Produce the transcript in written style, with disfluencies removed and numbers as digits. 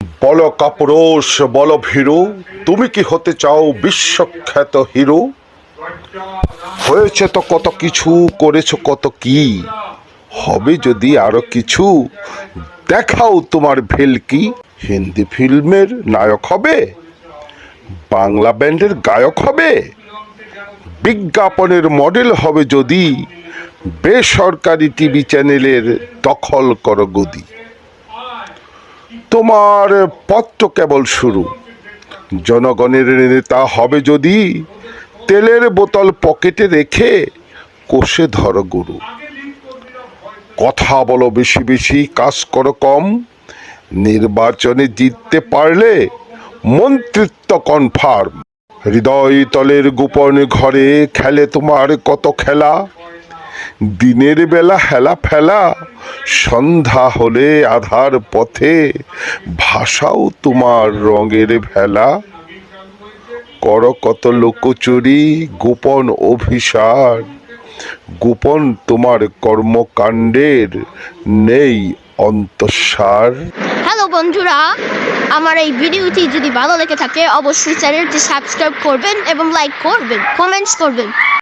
বলো কাপুরুষ, বলো ভীরু, তুমি কি হতে চাও বিশ্বখ্যাত হিরো? হয়েছে তো কত কিছু, করেছো কত কি, হবে যদি আরো কিছু, দেখাও তোমার ভেলকি। হিন্দি ফিল্মের নায়ক হবে, বাংলা ব্যান্ডের গায়ক হবে, বিজ্ঞাপনের মডেল হবে যদি, বেসরকারি টিভি চ্যানেলের দখল করো গদি। তোমার পথ তো কেবল শুরু, জনগণের নেতা হবে যদি, তেলের বোতল পকেটে রেখে কোষে ধরো গুরু। কথা বলো বেশি বেশি, কাজ করো কম, নির্বাচনে জিততে পারলে মন্ত্রিত্ব কনফার্ম। হৃদয় তলের গোপন ঘরে খেলে তোমার কত খেলা, দিনের বেলা হেলা ফেলা, সন্ধ্যা হলে আধার পথে ভাষাও তোমার রঙের ভেলা। করো কত লুকোচুরি, গোপন অভিসার, গোপন তোমার কর্মকাণ্ডের নেই অন্তঃসার। হ্যালো বন্ধুরা, আমার এই ভিডিওটি যদি ভালো লেগে থাকে অবশ্যই চ্যানেলটি সাবস্ক্রাইব করবেন এবং লাইক করবেন, কমেন্টস করবেন।